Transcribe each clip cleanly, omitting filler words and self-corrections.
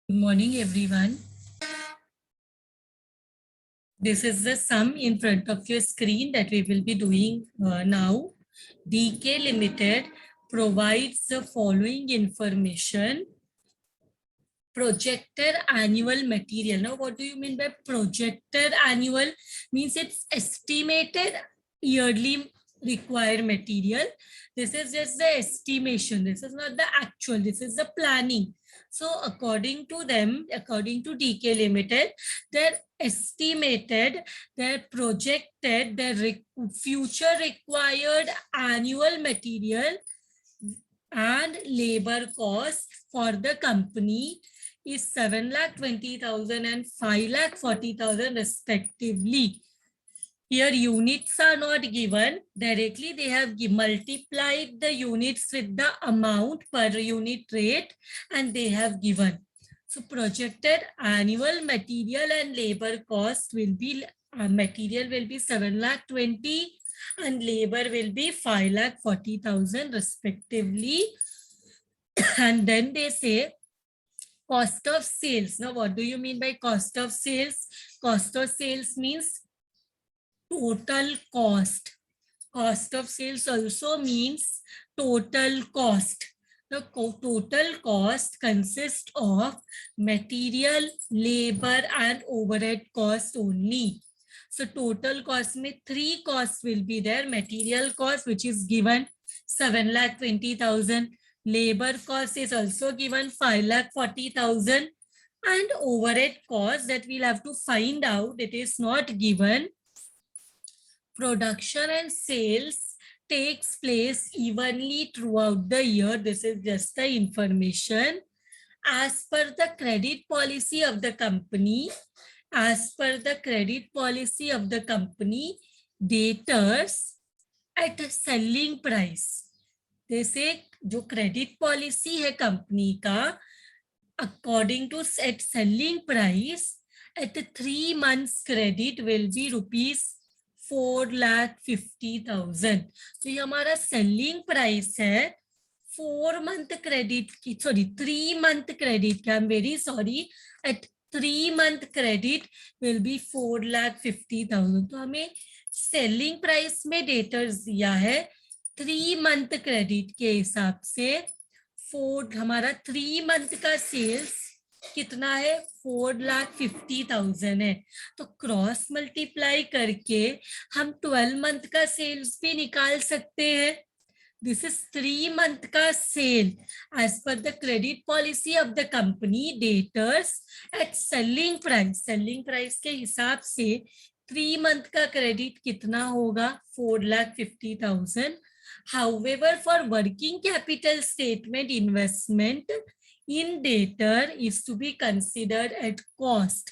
Good morning, everyone. This is the sum in front of your screen that we will be doing now. DK Limited provides the following information. Projected annual material. Now, what do you mean by projected annual? Means it's estimated yearly required material. This is just the estimation. This is not the actual. This is the planning. So according to them, according to DK Limited, their estimated, their projected, their future required annual material and labor cost for the company is 7,20,000 and 5,40,000 respectively. Here units are not given directly. They have multiplied the units with the amount per unit rate and they have given. So projected annual material and labor cost will be, material will be 7,20,000 and labor will be 5,40,000 respectively. And then they say cost of sales. Now, what do you mean by cost of sales? Cost of sales means total cost. Cost of sales also means total cost. The total cost consists of material, labor and overhead cost only. So total cost में three costs will be there. Material cost, which is given 7,20,000. Labor cost is also given 5,40,000. And overhead cost that we'll have to find out, it is not given. Production and sales takes place evenly throughout the year. This is just the information. As per the credit policy of the company, debtors at selling price. They say जो credit policy है company का, according to at selling price, at 3 months credit will be rupees 4,50,000. तो ये हमारा selling price है 4 month credit की, sorry 3 month credit की, I'm very sorry, at 3 month credit will be 4,50,000. तो हमें selling price में debtors दिया है 3 month credit के हिसाब से. हमारा 3 month का सेल्स कितना है 4,50,000 है. तो क्रॉस मल्टीप्लाई करके हम 12 मंथ का सेल्स भी निकाल सकते हैं. दिस इज 3 मंथ का sale as per the credit policy of the company. Debtors at selling price के हिसाब से 3 मंथ का क्रेडिट कितना होगा 4,50,000. However, for working capital statement, investment in debtor is to be considered at cost.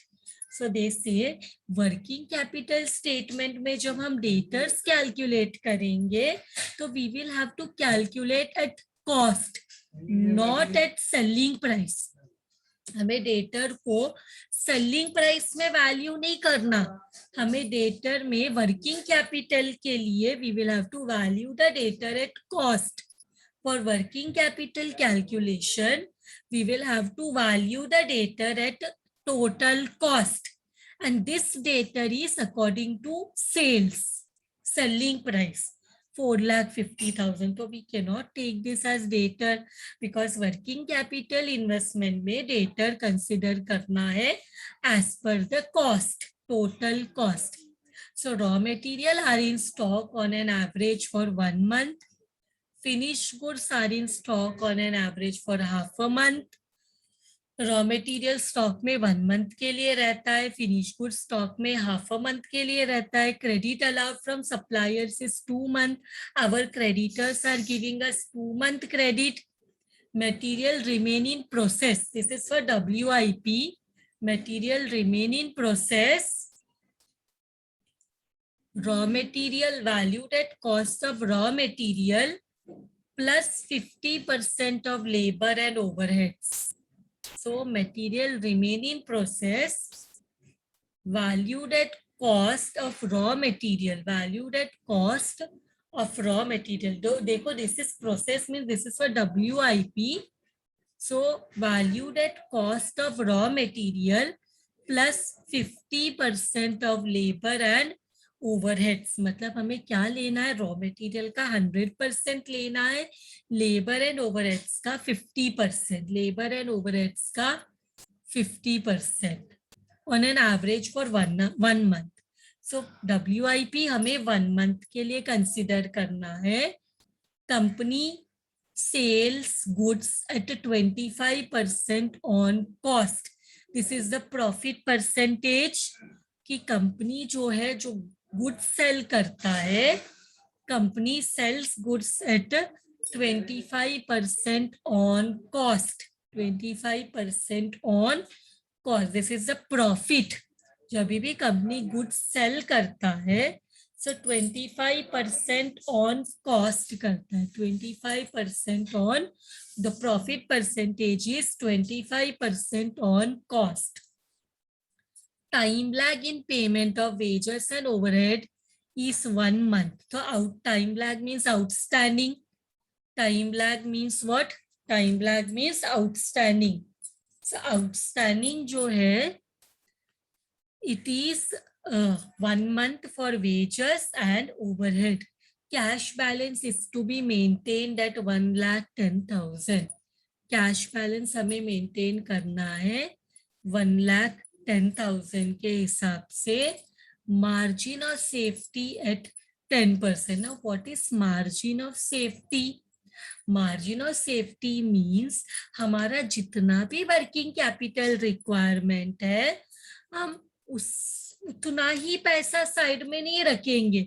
So they say working capital statement में जब हम debtors calculate करेंगे तो we will have to calculate at cost, not at selling price. हमें debtor को selling price में value नहीं करना. हमें डेटर में वर्किंग कैपिटल के लिए we will have to value the debtor at cost. For working capital calculation we will have to value the debtor at total cost and this debtor is according to sales selling price 4,50,000. So we cannot take this as debtor because working capital investment में debtor consider करना है as per the cost, total cost. So raw material are in stock on an average for 1 month. Finished goods are in stock on an average for half a month. Raw material stock में 1 month के लिए रहता है. Finish good stock में half a month के लिए रहता है. Credit allowed from suppliers is 2 month. Our creditors are giving us 2 month credit. Material remain in process. This is for WIP. Material remain in process. Raw material valued at cost of raw material plus 50% of labour and overheads. So material remain in process valued at cost of raw material, valued at cost of raw material. देखो this is process means this is for WIP. So valued at cost of raw material plus 50% of labor and overheads. मतलब हमें क्या लेना है, raw material का 100% लेना है, labour and overheads का 50%, लेबर एंड ओवरहेड्स का 50% on an average for one month. So WIP हमें 1 मंथ के लिए कंसिडर करना है. Company sales goods at 25% on cost. This is the profit percentage कि कंपनी जो है जो गुड्स सेल करता है, company sales goods at 25% on cost. 25% on cost. This is the profit. जब भी कंपनी गुड्स सेल करता है, so 25% on cost करता है. 25% on the profit percentage is 25% on cost. Time lag in payment of wages and overhead is 1 month. So time lag means outstanding. Time lag means what? Time lag means outstanding. So outstanding जो है, it is 1 month for wages and overhead. Cash balance is to be maintained at 1,10,000. Cash balance हमें maintain करना है 1,10,000 के हिसाब से. Margin of safety eight 10%. Now what is margin of safety? Margin of safety means हमारा जितना भी working capital requirement है, हम उतना ही पैसा साइड में नहीं रखेंगे.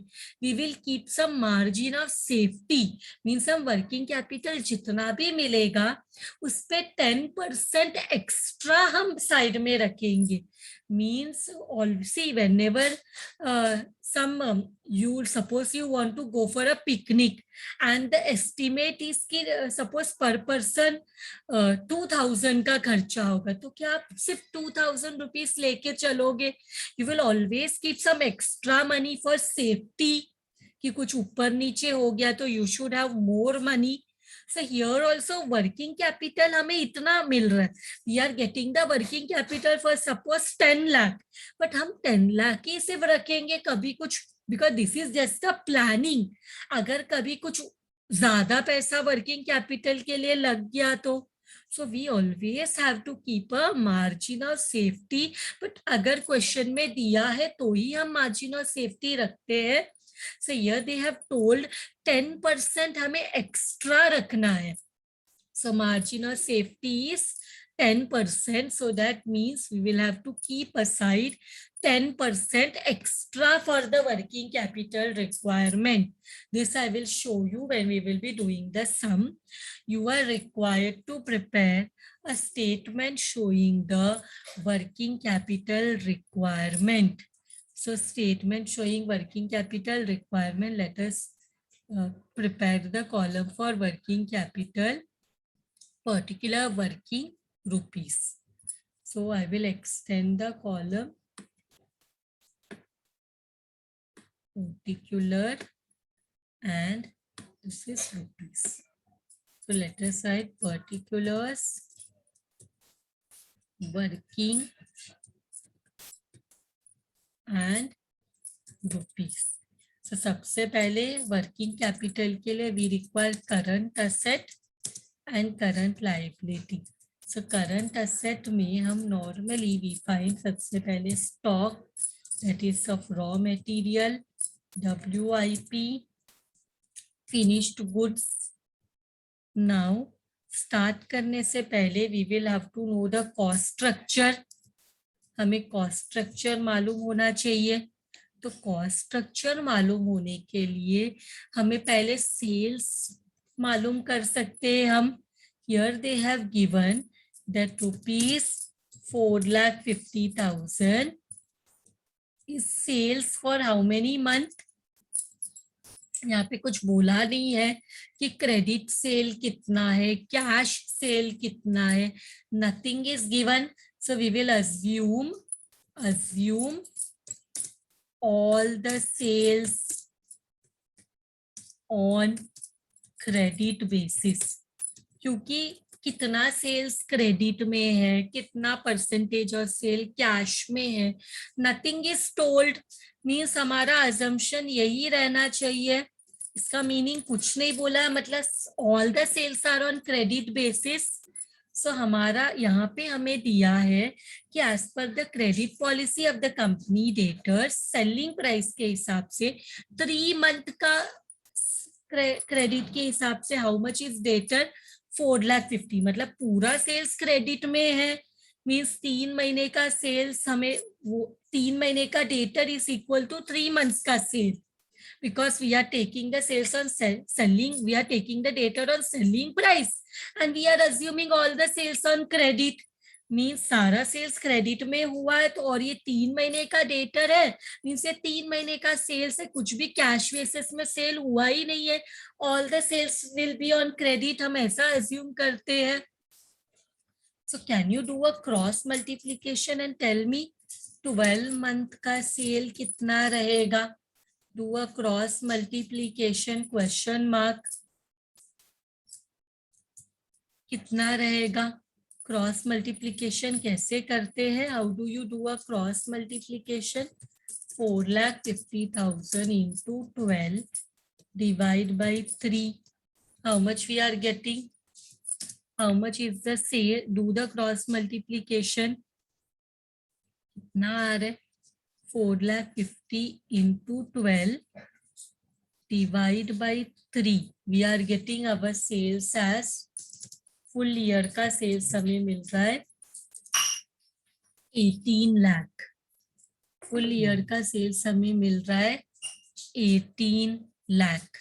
We will keep some margin of safety. Means हम वर्किंग कैपिटल जितना भी मिलेगा उस पे 10% एक्स्ट्रा हम साइड में रखेंगे. Means also whenever you suppose you want to go for a picnic and the estimate is कि suppose per person 2,000 का खर्चा होगा, तो क्या आप सिर्फ 2,000 रुपीज लेके चलोगे? You will always keep some extra money for safety कि कुछ ऊपर नीचे हो गया तो you should have more money. So here also working capital हमें इतना मिल रहा है. We are getting the working capital for suppose 10 lakh, but हम 10 lakh ही सिर्फ रखेंगे. कभी कुछ, because this is just a planning, अगर कभी कुछ ज्यादा पैसा वर्किंग कैपिटल के लिए लग गया तो, so we always have to keep a margin of safety. but अगर क्वेश्चन में दिया है तो ही हम मार्जिन ऑफ सेफ्टी रखते हैं. So here they have told 10% हमें एक्स्ट्रा रखना है. So margin of safety is 10%. So that means we will have to keep aside 10% extra for the working capital requirement. This I will show you when we will be doing the sum. You are required to prepare a statement showing the working capital requirement. So statement showing working capital requirement, let us prepare the column for working capital, particular working rupees. So I will extend the column particular and this is rupees. So let us write particulars working and rupees. So सबसे पहले working capital के लिए we require current asset and current liability. So current asset में हम normally we find सबसे पहले stock, that is of raw material, WIP, finished goods. Now start करने से पहले we will have to know the cost structure. हमें cost structure मालूम होना चाहिए. तो कॉस्ट स्ट्रक्चर मालूम होने के लिए हमें पहले सेल्स मालूम कर सकते हैं हम. Here they have given that ₹4,50,000 is sales for how many month. यहाँ पे कुछ बोला नहीं है कि क्रेडिट सेल कितना है, कैश सेल कितना है. Nothing is given. So we will assume all the sales on credit basis. क्योंकि कितना सेल्स क्रेडिट में है, कितना परसेंटेज ऑफ सेल कैश में है, नथिंग इज टोल्ड। मीन्स हमारा अजम्पशन यही रहना चाहिए, इसका मीनिंग कुछ नहीं बोला है, मतलब all the sales are on credit basis. So हमारा यहाँ पे हमें दिया है कि as per the credit policy of the company debtors, selling price के हिसाब से 3 मंथ का क्रेडिट के हिसाब से हाउ मच इज डेटर 4,50,000, मतलब पूरा सेल्स क्रेडिट में है। मीन्स 3 महीने का सेल्स हमें, वो 3 महीने का debtor is equal to 3 months का sale, because we are taking the sales on selling, we are taking the data on selling price and we are assuming all the sales on credit। Means सारा sales credit में हुआ है तो, और ये 3 महीने का डेटर है, मीन्स ये 3 महीने का सेल्स है, कुछ भी कैश बेसिस में सेल हुआ ही नहीं है, all the sales will be on credit, हम ऐसा अज्यूम करते हैं। So can you do a cross multiplication and tell me 12 month का सेल कितना रहेगा? Do a cross multiplication question mark, कितना रहेगा? क्रॉस मल्टीप्लीकेशन कैसे करते हैं? How do you do a cross multiplication? 4,50,000 into 12 divide by 3, how much we are getting? How much is the sale? Do the cross multiplication, कितना आ रहा है? 4,50,000 into 12 divide by 3, we are getting our sales as, full year का sales हमें मिल रहा है 18 lakh. Full year का sales हमें मिल रहा है 18 lakh.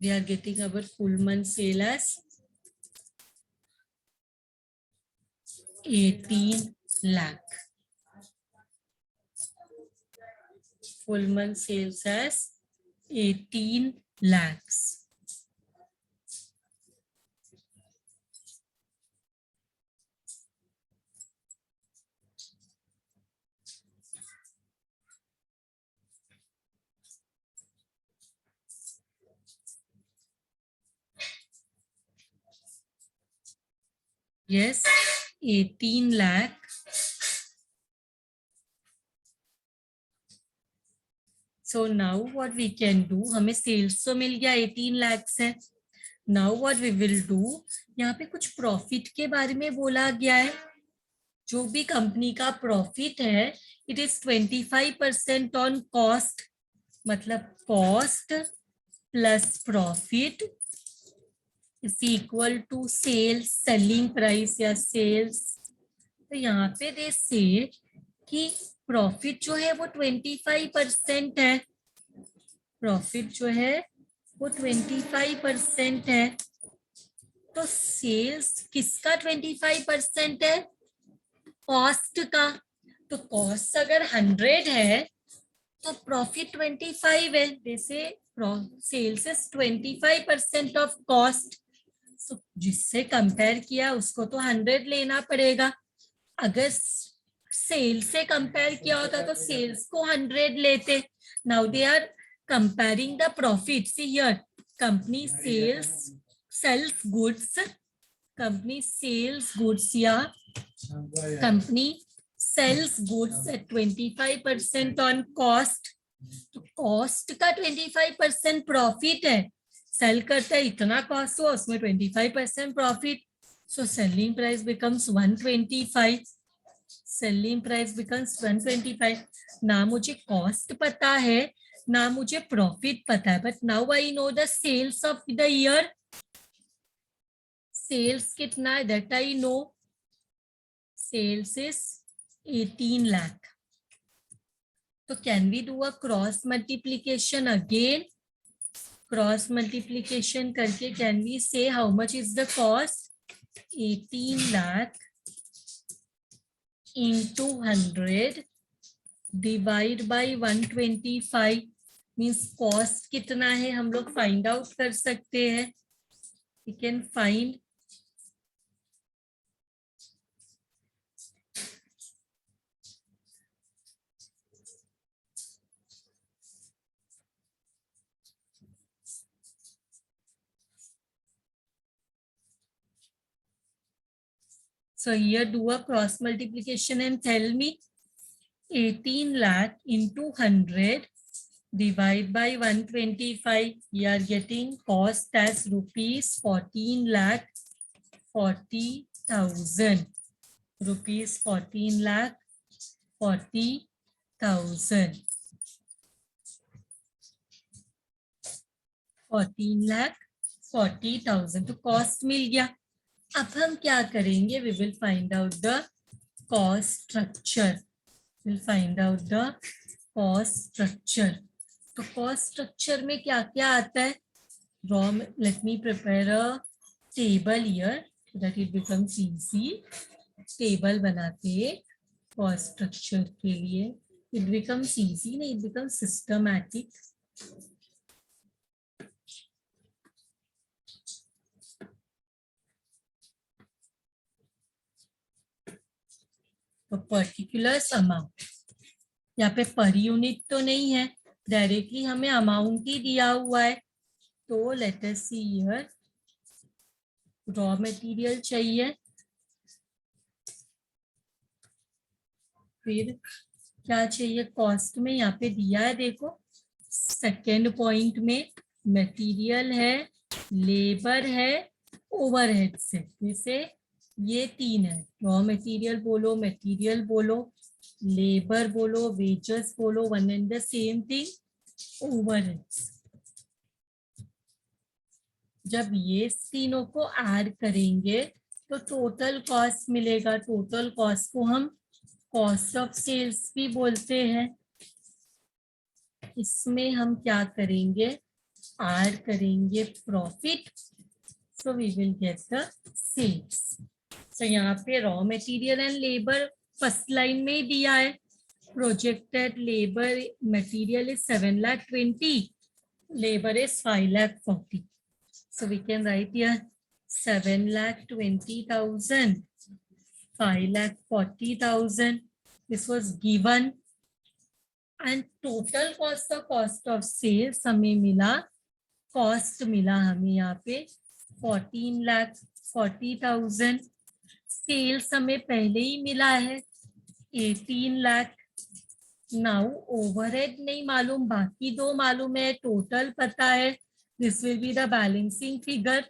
we are getting our full month sale as 18 lakh. Full month sales as 18 lakhs. Yes, 18 lakh. So now what we can do, हमें sales तो मिल गया 18 lakhs है। Now what we will do, यहाँ पे कुछ प्रॉफिट के बारे में बोला गया है। जो भी कंपनी का प्रॉफिट है, इट इज 25% ऑन कॉस्ट, मतलब cost plus profit is equal to sales, selling price या सेल्स। तो यहाँ पे दे से कि प्रॉफिट जो है वो 25% है, प्रॉफिट जो है वो 25% है। तो सेल्स किसका 25% है? कॉस्ट का। तो कॉस्ट अगर 100 है तो प्रॉफिट 25 है, जैसे सेल्स इज 25% ऑफ कॉस्ट। जिससे कंपेयर किया उसको तो 100 लेना पड़ेगा। अगर सेल्स से कंपेयर किया होता तो सेल्स को 100 लेते। Now they are comparing the profit. See here, company sales goods, company sales goods या company sales goods at 25% on cost. तो कॉस्ट का 25% प्रॉफिट है, सेल करता है इतना कॉस्ट हुआ, उसमें 25% profit. So selling price becomes 125, selling price becomes 125। ना मुझे कॉस्ट पता है ना मुझे प्रॉफिट पता है, but now I know the sales of the year. Sales कितना है that I know, sales is 18 lakh. So can we do a cross multiplication again? Cross multiplication करके can we say how much is the cost? 18 lakh into 100 divide by 125 means cost कितना है हम लोग find out कर सकते हैं। We can find So here do a cross multiplication and tell me 18 lakh into 100 divide by 125. We are getting cost as rupees 14 lakh 40,000. Rupees 14 lakh 40,000. 14 lakh 40,000 तो cost मिल गया. अब हम क्या करेंगे? We will find out the cost structure. Will find out the cost structure. तो cost structure में क्या क्या आता है? Raw, let me prepare a table here that it becomes easy. Table बनाते कॉस्ट स्ट्रक्चर के लिए. इट बिकम्स इजी नहीं, इट बिकम्स सिस्टमैटिक. तो पर्टिकुलर्स अमाउंट यहाँ पे पर यूनिट तो नहीं है, डायरेक्टली हमें अमाउंट ही दिया हुआ है. तो let us see here raw material चाहिए. फिर क्या चाहिए कॉस्ट में? यहाँ पे दिया है देखो सेकेंड पॉइंट में मटेरियल है, लेबर है, ओवरहेड्स है. जैसे ये तीन है. रॉ मटेरियल बोलो, मटेरियल बोलो, लेबर बोलो, वेजेस बोलो, one and the same thing overheads. जब ये तीनों को ऐड करेंगे तो टोटल कॉस्ट मिलेगा. टोटल कॉस्ट को हम कॉस्ट ऑफ सेल्स भी बोलते हैं. इसमें हम क्या करेंगे? ऐड करेंगे profit. So we will get the sales. So यहाँ पे raw material and labour first line में ही दिया है. Projected labour material is 7,20,000, labour is 5,40,000. So we can write here 7,20,000, 5,40,000. This was given. And total cost of sales हमें मिला, cost मिला हमें यहाँ पे 14,40,000. सेल्स हमें पहले ही मिला है 18 लाख. नाउ ओवरहेड नहीं मालूम, बाकी दो मालूम है, टोटल पता है. This will be the balancing figure.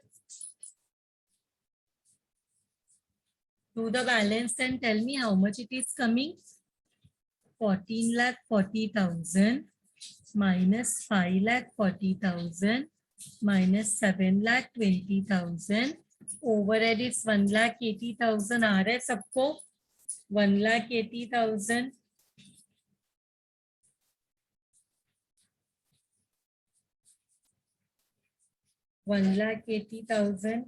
Do the balance and tell me how much it is coming. 14,40,000 minus 5,40,000 minus 7,20,000. Overhead is 1,80,000. आ रहा है सबको? 1,80,000. $1,80,000.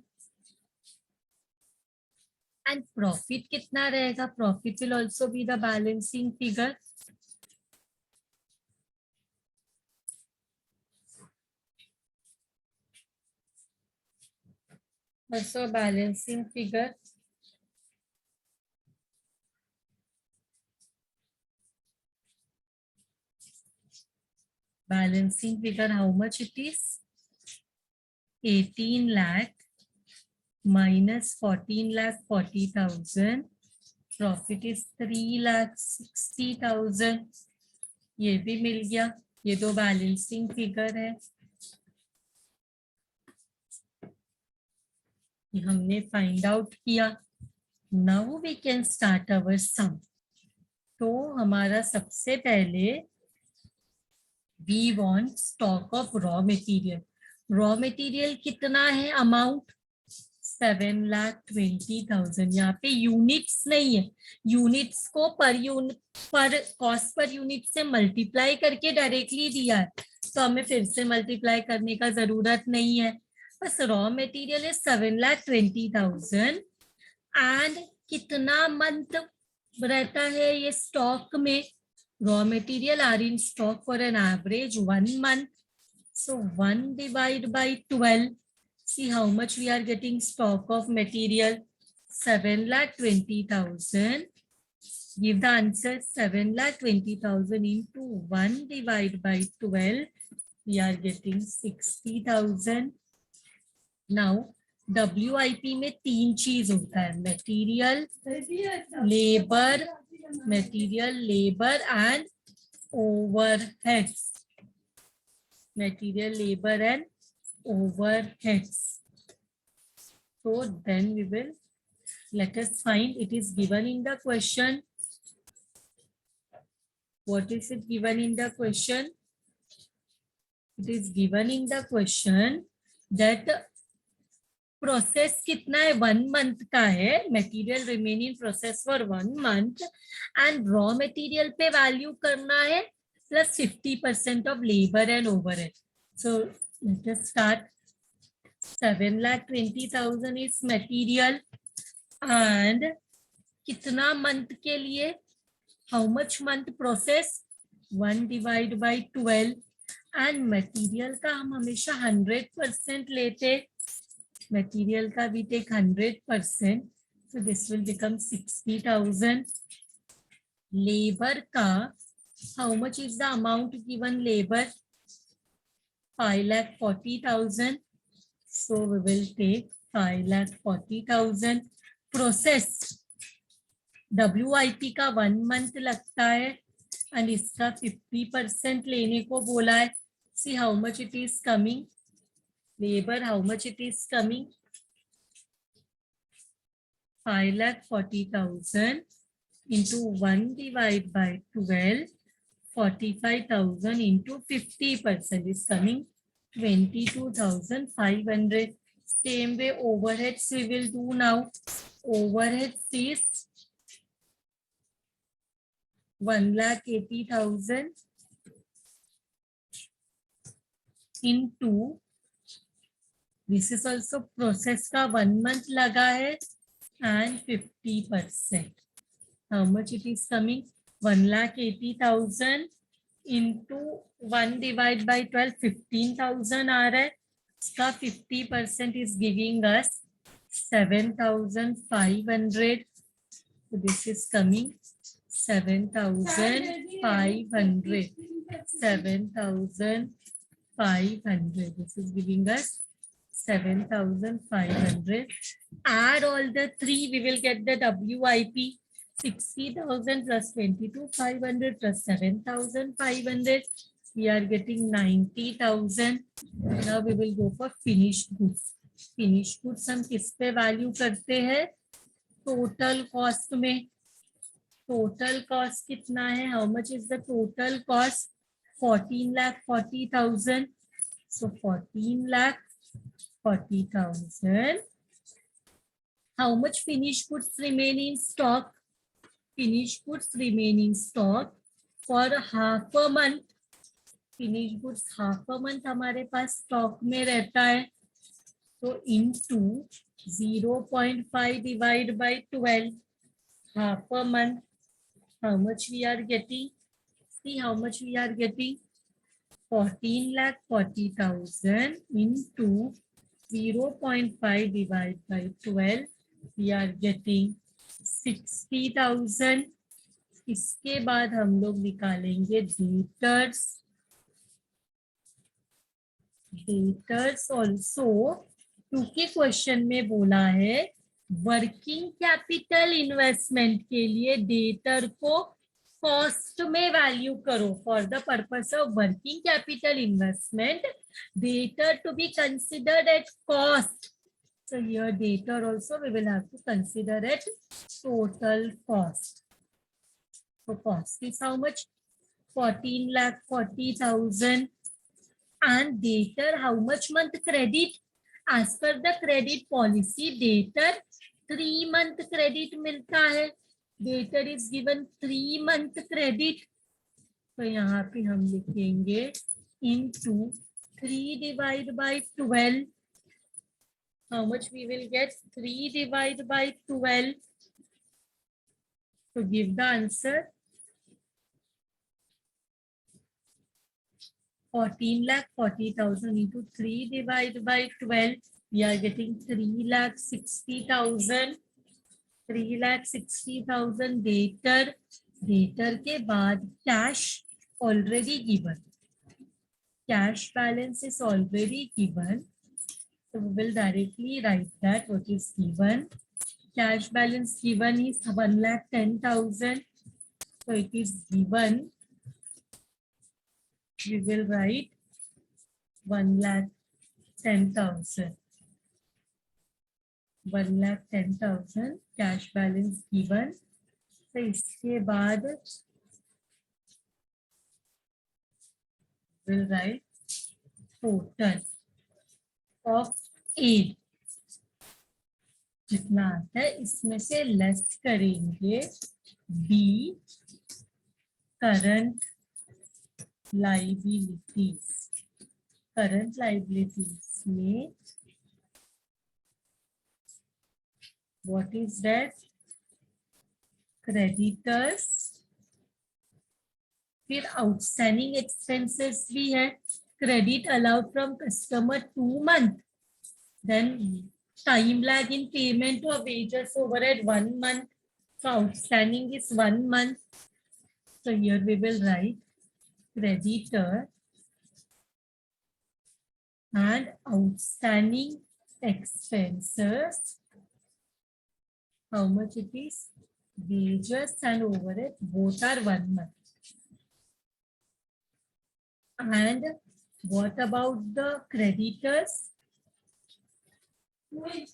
And profit कितना रहेगा? Profit will also be the balancing figure. Also balancing figure. Balancing figure, how much it is? 18 lakh minus 14,40,000. Profit is 3,60,000. ये भी मिल गया. ये दो बैलेंसिंग फिगर है. ये हमने फाइंड आउट किया. Now we can start our sum. तो हमारा सबसे पहले we want stock of raw material. Raw material कितना है? अमाउंट 7,20,000. यहाँ पे यूनिट्स नहीं है. यूनिट्स को पर कॉस्ट पर यूनिट से मल्टीप्लाई करके डायरेक्टली दिया है, तो हमें फिर से मल्टीप्लाई करने का जरूरत नहीं है. बस रॉ मटेरियल है 7,20,000. एंड कितना मंथ रहता है ये स्टॉक में? Raw material are in stock for an average 1 month. So 1 divided by 12. See how much we are getting stock of material. 7,20,000. Give the answer. 7,20,000 into 1 divided by 12. We are getting 60,000. Now WIP में 3 चीज होता है, material, labour and overheads. Material, labor and overheads. So then we will, let us find, it is given in the question. What is it given in the question? It is given in the question that process कितना है, 1 month का है, material remaining process for 1 month and raw material पे value करना है plus 50% of labour and overhead. So let us start. 7,20,000 is material and कितना month के लिए, how much month process, 1 divide by 12 and material का हम हमेशा 100% लेते, मटेरियल का we take 100%, so this will become 60,000. Labour का how much is the amount given, labor 5,40,000, so we will take 5,40,000. Process WIP का 1 मंथ लगता है एंड इसका 50% लेने को बोला है. See how much it is coming. Labor, how much it is coming? 5,40,000 into 1 divided by 12, 45,000 into 50% is coming 22,500. Same way overheads we will do now. Overheads is 1,80,000 into, this is also process का 1 month लगा है and 50%. How much it is coming? 1,80,000 into 1 divided by 12, 15,000 आ रहा है. इसका 50% is giving us 7,500. So this is coming 7,500. 7,500. This is giving us 7,500. Add all the three, we will get the WIP. 60,000 plus 22,500 plus 7,500. We are getting 90,000. Now we will go for finished goods. Finished goods हम किस पे value करते हैं, total cost में. Total cost कितना है, how much is the total cost, 14,40,000. So 14,40,000. How much finished goods remain in stock? Finished goods remain in stock for half a month. Finished goods half a month हमारे पास stock में रहता है. तो into 0.5 divide by 12, half a month, how much we are getting? See how much we are getting. 14,40,000 into 0.5 divided by 12, we are getting 60,000. इसके बाद हम लोग निकालेंगे डेटर्स. डेटर्स ऑल्सो, क्योंकि क्वेश्चन में बोला है वर्किंग कैपिटल इन्वेस्टमेंट के लिए डेटर को कॉस्ट में वैल्यू करो. For the purpose of working capital investment, debtor to be considered at cost. So here debtor also we will have to consider it total cost. So cost is how much? 14,40,000. And debtor how much month credit? As per the credit policy, debtor 3 month credit मिलता है. Debtor is given 3 month credit. तो यहाँ पे हम लिखेंगे into 3 divided by 12. How much we will get? 3 divided by 12. So give the answer. 14,40,000 into 3 divided by 12. We are getting 3,60,000. 3,60,000 debtor. Debtor के बाद cash already given. Cash balance is already given. So we will directly write that what is given. Cash balance given is 1,10,000. So it is given. We will write 1,10,000. 1,10,000 cash balance given. तो इसके बाद will write total of aid. जितना आता है इसमें से less करेंगे B current liabilities. Current liabilities में व्हाट इज दैट? क्रेडिटर्स. फिर आउटस्टैंडिंग एक्सपेंसेस भी है. Credit allowed from customer 2 months. Then time lag in payment of wages overhead 1 month. So outstanding is 1 month. So here we will write creditor and outstanding expenses. How much it is? Wages and overhead both are 1 month. And what about the creditors?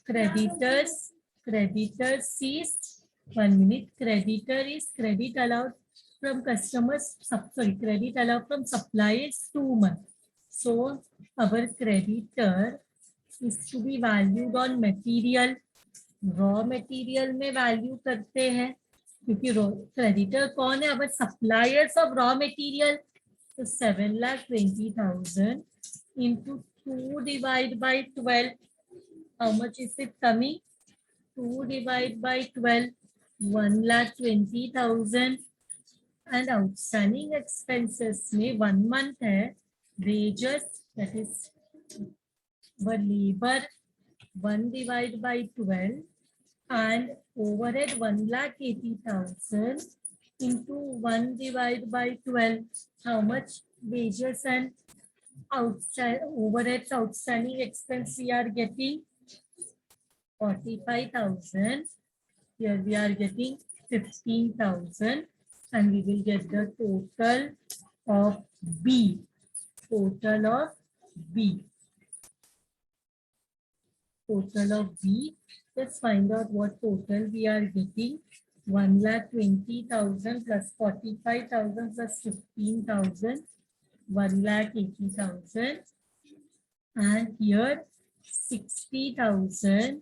Creditors is 1 minute. Creditor is credit allowed from customers. Sorry, credit allowed from suppliers 2 months. So our creditor is to be valued on material. Raw material में value करते हैं क्योंकि creditor कौन है? our suppliers of raw material. So 7,20,000 into 2 divided by 12. How much is it coming? 2 divided by 12, 1,20,000. And outstanding expenses में 1 month है. Wages, that is our labor, 1 divided by 12. And overhead 1,80,000 into 1 divided by 12. How much wages and overhead outstanding expense we are getting? 45,000. Here we are getting 15,000, and we will get the total of B. Total of B. Total of B. Let's find out what total we are getting. 1,20,000 plus 45,000 plus 15,000. 1,80,000. And here 60,000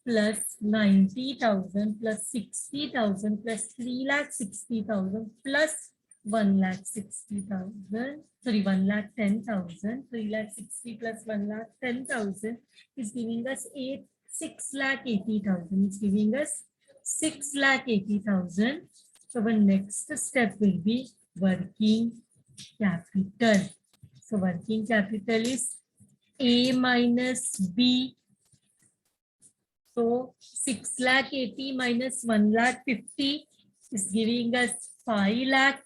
plus 90,000 plus 60,000 plus 3,60,000 plus 1,60,000. Sorry, 1,10,000. 3,60,000 plus 1,10,000 is giving us 6,80,000. It's giving us 6,80,000. So our next step will be working capital. So working capital is A minus B. So 6,80,000 minus 1,50,000 is giving us 5 lakh.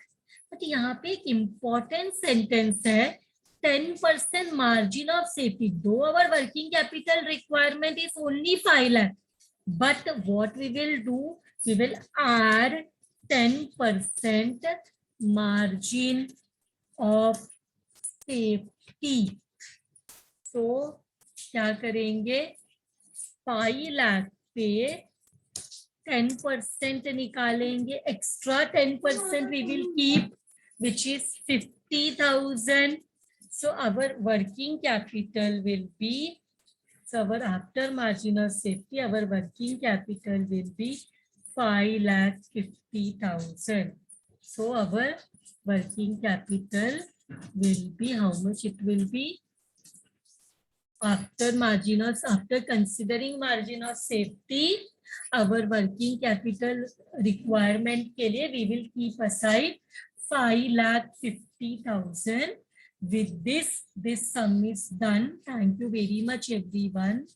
But यहाँ पे एक important sentence है, 10% margin of safety. Though our working capital requirement is only 5 lakh, but what we will do, we will add 10% margin of safety. So क्या करेंगे? 5 लाख पे 10% निकालेंगे. Extra 10% we will keep, which is 50,000. So our working capital will be, so our after margin of safety, our working capital will be 5,50,000. So our working capital will be how much? It will be after considering margin of safety, our working capital requirement के लिए we will keep aside 5,50,000. With this sum is done. Thank you very much everyone.